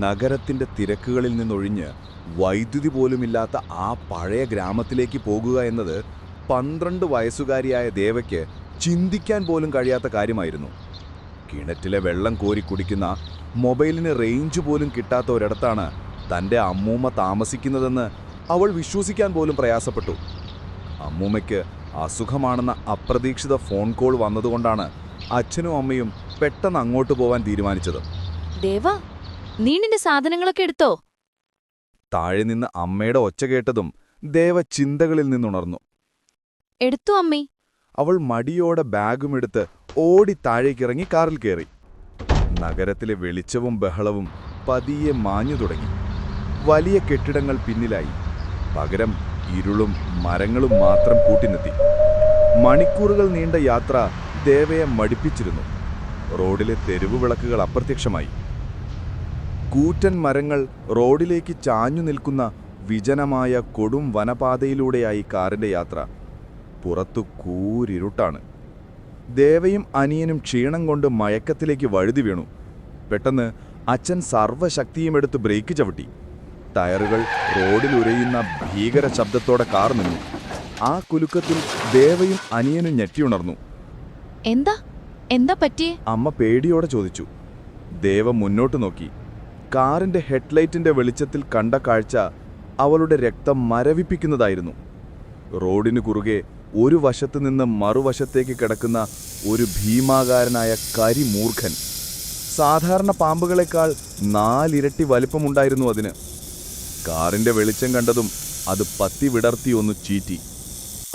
നഗരത്തിൻ്റെ തിരക്കുകളിൽ നിന്നൊഴിഞ്ഞ് വൈദ്യുതി പോലുമില്ലാത്ത ആ പഴയ ഗ്രാമത്തിലേക്ക് പോകുക എന്നത് 12 വയസ്സുകാരിയായ ദേവയ്ക്ക് ചിന്തിക്കാൻ പോലും കഴിയാത്ത കാര്യമായിരുന്നു. കിണറ്റിലെ വെള്ളം കോരി കുടിക്കുന്ന, മൊബൈലിന് റേഞ്ച് പോലും കിട്ടാത്ത ഒരിടത്താണ് തൻ്റെ അമ്മൂമ്മ താമസിക്കുന്നതെന്ന് അവൾ വിശ്വസിക്കാൻ പോലും പ്രയാസപ്പെട്ടു. അമ്മൂമ്മയ്ക്ക് അസുഖമാണെന്ന അപ്രതീക്ഷിത ഫോൺ കോൾ വന്നതുകൊണ്ടാണ് അച്ഛനും അമ്മയും പെട്ടെന്ന് അങ്ങോട്ട് പോവാൻ തീരുമാനിച്ചത്. ദേവ, നീ നിന്റെ സാധനങ്ങളൊക്കെ എടുത്തോ? താഴെ നിന്ന് അമ്മയുടെ ഒച്ച കേട്ടതും ദേവ ചിന്തകളിൽ നിന്നുണർന്നു. എടുത്തു അമ്മേ. അവൾ മടിയോടെ ബാഗുമെടുത്ത് ഓടി താഴേക്കിറങ്ങി കാറിൽ കയറി. നഗരത്തിലെ വെളിച്ചവും ബഹളവും പതിയെ മാഞ്ഞു തുടങ്ങി. വലിയ കെട്ടിടങ്ങൾ പിന്നിലായി. പകരം ഇരുളും മരങ്ങളും മാത്രം കൂട്ടിനെത്തി. മണിക്കൂറുകൾ നീണ്ട യാത്ര ദേവയെ മടിപ്പിച്ചിരുന്നു. റോഡിലെ തെരുവു വിളക്കുകൾ അപ്രത്യക്ഷമായി. കൂറ്റൻ മരങ്ങൾ റോഡിലേക്ക് ചാഞ്ഞു നിൽക്കുന്ന വിജനമായ കൊടും വനപാതയിലൂടെയായി കാറിന്റെ യാത്ര. പുറത്തു കൂരിരുട്ടാണ്. ദേവയും അനിയനും ക്ഷീണം കൊണ്ട് മയക്കത്തിലേക്ക് വഴുതി വീണു. പെട്ടെന്ന് അച്ഛൻ സർവ്വശക്തിയുമെടുത്ത് ബ്രേക്ക് ചവിട്ടി. ടയറുകൾ റോഡിൽ ഉരയുന്ന ഭീകര ശബ്ദത്തോടെ കാർ നിന്നു. ആ കുലുക്കത്തിൽ ദേവയും അനിയനും ഞെട്ടിയുണർന്നു. എന്താ എന്താ പറ്റിയേ? അമ്മ പേടിയോടെ ചോദിച്ചു. ദേവ മുന്നോട്ട് നോക്കി. കാറിന്റെ ഹെഡ്ലൈറ്റിന്റെ വെളിച്ചത്തിൽ കണ്ട കാഴ്ച അവളുടെ രക്തം മരവിപ്പിക്കുന്നതായിരുന്നു. റോഡിനു കുറുകെ ഒരു വശത്തു നിന്ന് മറുവശത്തേക്ക് കിടക്കുന്ന ഒരു ഭീമാകാരനായ കരിമൂർഖൻ. സാധാരണ പാമ്പുകളെക്കാൾ 4 ഇരട്ടി വലിപ്പമുണ്ടായിരുന്നു അതിന്. കാറിന്റെ വെളിച്ചം കണ്ടതും അത് പത്തി വിടർത്തി ഒന്ന് ചീറ്റി.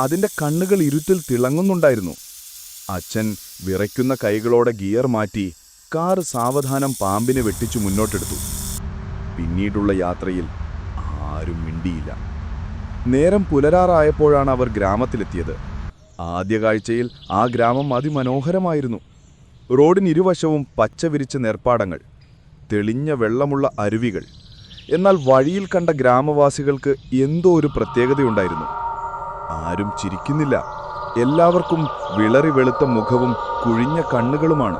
അതിന്റെ കണ്ണുകൾ ഇരുട്ടിൽ തിളങ്ങുന്നുണ്ടായിരുന്നു. അച്ഛൻ വിറയ്ക്കുന്ന കൈകളോടെ ഗിയർ മാറ്റി കാർ സാവധാനം പാമ്പിനെ വെട്ടിച്ചു മുന്നോട്ടെടുത്തു. പിന്നീടുള്ള യാത്രയിൽ ആരും മിണ്ടിയില്ല. നേരം പുലരാറായപ്പോഴാണ് അവർ ഗ്രാമത്തിലെത്തിയത്. ആദ്യ കാഴ്ചയിൽ ആ ഗ്രാമം അതിമനോഹരമായിരുന്നു. റോഡിനിരുവശവും പച്ച വിരിച്ച നെൽപ്പാടങ്ങൾ, തെളിഞ്ഞ വെള്ളമുള്ള അരുവികൾ. എന്നാൽ വഴിയിൽ കണ്ട ഗ്രാമവാസികൾക്ക് എന്തോ ഒരു പ്രത്യേകതയുണ്ടായിരുന്നു. ആരും ചിരിക്കുന്നില്ല. എല്ലാവർക്കും വിളറി വെളുത്ത മുഖവും കുഴിഞ്ഞ കണ്ണുകളുമാണ്.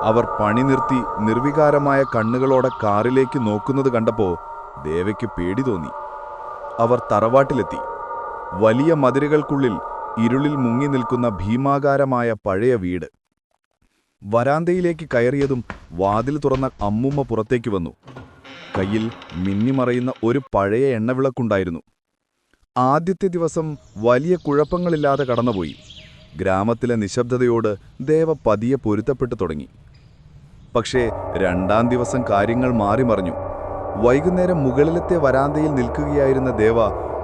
അവർ പണി നിർത്തി നിർവികാരമായ കണ്ണുകളോടെ കാറിലേക്ക് നോക്കുന്നത് കണ്ടപ്പോൾ ദേവയ്ക്ക് പേടി തോന്നി. അവർ തറവാട്ടിലെത്തി. വലിയ മതിലുകൾക്കുള്ളിൽ ഇരുളിൽ മുങ്ങി നിൽക്കുന്ന ഭീമാകാരമായ പഴയ വീട്. വരാന്തയിലേക്ക് കയറിയതും വാതിൽ തുറന്ന അമ്മൂമ്മ പുറത്തേക്ക് വന്നു. കയ്യിൽ മിന്നിമറയുന്ന ഒരു പഴയ എണ്ണവിളക്കുണ്ടായിരുന്നു. ആദ്യത്തെ ദിവസം വലിയ കുഴപ്പങ്ങളില്ലാതെ കടന്നുപോയി. ഗ്രാമത്തിലെ നിശബ്ദതയോട് ദേവ പതിയെ പൊരുത്തപ്പെട്ടു തുടങ്ങി. പക്ഷേ 2ാം ദിവസം കാര്യങ്ങൾ മാറിമറിഞ്ഞു. വൈകുന്നേരം മുകളിലത്തെ വരാന്തയിൽ നിൽക്കുകയായിരുന്ന ദേവ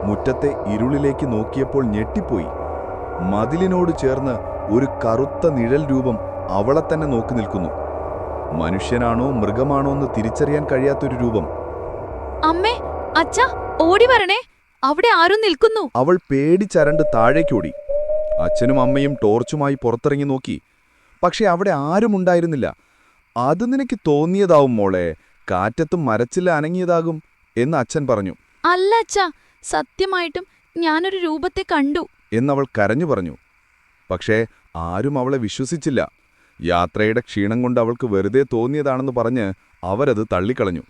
മുറ്റത്തെ ഇരുളിലേക്ക് നോക്കിയപ്പോൾ ഞെട്ടിപ്പോയി. മതിലിനോട് ചേർന്ന് ഒരു കറുത്ത നിഴൽ രൂപം അവളെ തന്നെ നോക്കി നിൽക്കുന്നു. മനുഷ്യനാണോ മൃഗമാണോ എന്ന് തിരിച്ചറിയാൻ കഴിയാത്തൊരു രൂപം. അമ്മേ, അച്ഛാ, ഓടി വരണേ, അവിടെ ആരും നിൽക്കുന്നു. അവൾ പേടിച്ചരണ്ട് താഴേക്കോടി. അച്ഛനും അമ്മയും ടോർച്ചുമായി പുറത്തിറങ്ങി നോക്കി. പക്ഷെ അവിടെ ആരും ഉണ്ടായിരുന്നില്ല. അത് നിനക്ക് തോന്നിയതാവും മോളെ, കാറ്റത്തും മരച്ചില്ല അനങ്ങിയതാകും എന്ന് അച്ഛൻ പറഞ്ഞു. അല്ല അച്ഛാ, സത്യമായിട്ടും ഞാനൊരു രൂപത്തെ കണ്ടു എന്നവൾ കരഞ്ഞു പറഞ്ഞു. പക്ഷേ ആരും അവളെ വിശ്വസിച്ചില്ല. യാത്രയുടെ ക്ഷീണം കൊണ്ട് അവൾക്ക് വെറുതെ തോന്നിയതാണെന്ന് പറഞ്ഞ് അവരത് തള്ളിക്കളഞ്ഞു.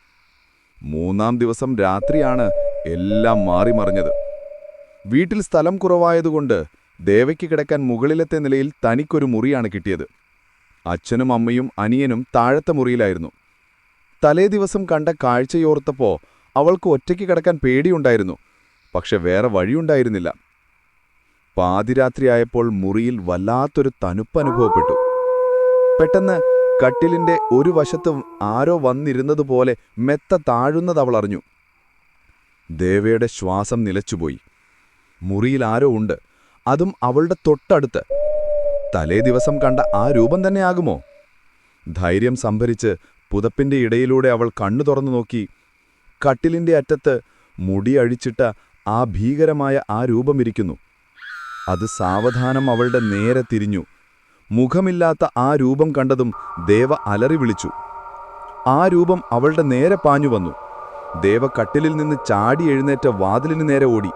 3ാം ദിവസം രാത്രിയാണ് എല്ലാം മാറിമറിഞ്ഞത്. വീട്ടിൽ സ്ഥലം കുറവായതുകൊണ്ട് ദേവയ്ക്ക് കിടക്കാൻ മുകളിലത്തെ നിലയിൽ തനിക്കൊരു മുറിയാണ് കിട്ടിയത്. അച്ഛനും അമ്മയും അനിയനും താഴത്തെ മുറിയിലായിരുന്നു. തലേ ദിവസം കണ്ട കാഴ്ചയോർത്തപ്പോൾ അവൾക്ക് ഒറ്റയ്ക്ക് കിടക്കാൻ പേടിയുണ്ടായിരുന്നു. പക്ഷെ വേറെ വഴിയുണ്ടായിരുന്നില്ല. പാതിരാത്രിയായപ്പോൾ മുറിയിൽ വല്ലാത്തൊരു തണുപ്പനുഭവപ്പെട്ടു. പെട്ടെന്ന് കട്ടിലിന്റെ ഒരു വശത്ത് ആരോ വന്നിരുന്നതുപോലെ മെത്ത താഴുന്നത് അവൾ അറിഞ്ഞു. ദേവയുടെ ശ്വാസം നിലച്ചുപോയി. മുറിയിൽ ആരോ ഉണ്ട്, അതും അവളുടെ തൊട്ടടുത്ത്. തലേ ദിവസം കണ്ട ആ രൂപം തന്നെയാകുമോ? ധൈര്യം സംഭരിച്ച് പുതപ്പിന്റെ ഇടയിലൂടെ അവൾ കണ്ണു തുറന്നു നോക്കി. കട്ടിലിന്റെ അറ്റത്ത് മുടി അഴിച്ചിട്ട ആ ഭീകരമായ ആ രൂപമിരിക്കുന്നു. അത് സാവധാനം അവളുടെ നേരെ തിരിഞ്ഞു. മുഖമില്ലാത്ത ആ രൂപം കണ്ടതും ദേവ അലറി വിളിച്ചു. ആ രൂപം അവളുടെ നേരെ പാഞ്ഞു വന്നു. ദേവ കട്ടിലിൽ നിന്ന് ചാടി എഴുന്നേറ്റ് വാതിലിന് നേരെ ഓടി.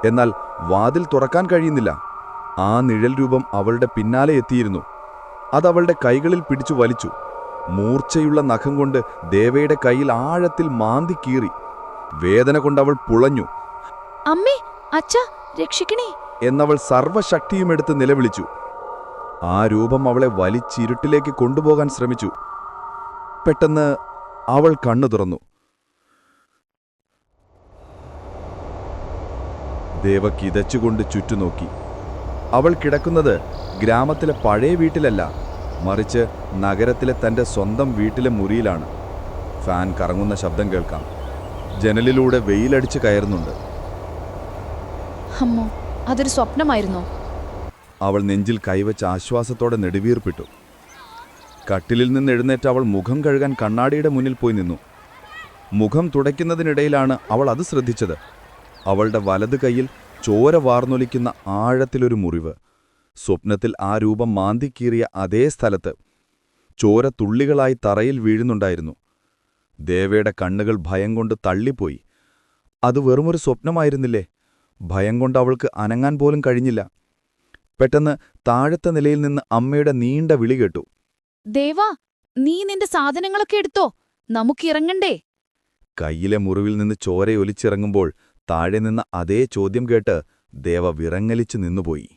എന്നാൽ വാതിൽ തുറക്കാൻ കഴിയുന്നില്ല. ആ നിഴൽ രൂപം അവളുടെ പിന്നാലെ എത്തിയിരുന്നു. അതവളുടെ കൈകളിൽ പിടിച്ചു വലിച്ചു. മൂർച്ചയുള്ള നഖം കൊണ്ട് ദേവയുടെ കയ്യിൽ ആഴത്തിൽ മാന്തി കീറി. വേദന കൊണ്ടവൾ പുളഞ്ഞു. അമ്മേ, അച്ഛാ, രക്ഷിക്കണേ! എന്നവൾ സർവ്വശക്തിയുമെടുത്ത് നിലവിളിച്ചു. ആ രൂപം അവളെ വലിച്ചിരുട്ടിലേക്ക് കൊണ്ടുപോകാൻ ശ്രമിച്ചു. പെട്ടെന്ന് അവൾ കണ്ണു തുറന്നു. ദേവ കിതച്ചുകൊണ്ട് ചുറ്റുനോക്കി. അവൾ കിടക്കുന്നത് ഗ്രാമത്തിലെ പഴയ വീട്ടിലല്ല, മറിച്ച് നഗരത്തിലെ തൻ്റെ സ്വന്തം വീട്ടിലെ മുറിയിലാണ്. ഫാൻ കറങ്ങുന്ന ശബ്ദം കേൾക്കാം. ജനലിലൂടെ വെയിലടിച്ച് കയറുന്നുണ്ട്. അമ്മോ, അതൊരു സ്വപ്നമായിരുന്നോ? അവൾ നെഞ്ചിൽ കൈവച്ച് ആശ്വാസത്തോടെ നെടുവീർപ്പിട്ടു. കട്ടിലിൽ നിന്ന് എഴുന്നേറ്റ് അവൾ മുഖം കഴുകാൻ കണ്ണാടിയുടെ മുന്നിൽ പോയി നിന്നു. മുഖം തുടയ്ക്കുന്നതിനിടയിലാണ് അവൾ അത് ശ്രദ്ധിച്ചത്. അവളുടെ വലത് കൈയിൽ ചോര വാർന്നൊലിക്കുന്ന ആഴത്തിലൊരു മുറിവ്. സ്വപ്നത്തിൽ ആ രൂപം മാന്തിക്കീറിയ അതേ സ്ഥലത്ത് ചോര തുള്ളികളായി തറയിൽ വീഴുന്നുണ്ടായിരുന്നു. ദേവയുടെ കണ്ണുകൾ ഭയം കൊണ്ട് തള്ളിപ്പോയി. അത് വെറുമൊരു സ്വപ്നമായിരുന്നില്ലേ? ഭയം കൊണ്ട് അവൾക്ക് അനങ്ങാൻ പോലും കഴിഞ്ഞില്ല. പെട്ടെന്ന് താഴത്തെ നിലയിൽ നിന്ന് അമ്മയുടെ നീണ്ട വിളി കേട്ടു. ദേവാ, നീ നിന്റെ സാധനങ്ങളൊക്കെ എടുത്തോ, നമുക്കിറങ്ങണ്ടേ? കയ്യിലെ മുറിവിൽ നിന്ന് ചോരയൊലിച്ചിറങ്ങുമ്പോൾ താഴെ നിന്ന അതേ ചോദ്യം കേട്ട് ദേവ വിറങ്ങലിച്ചു നിന്നുപോയി.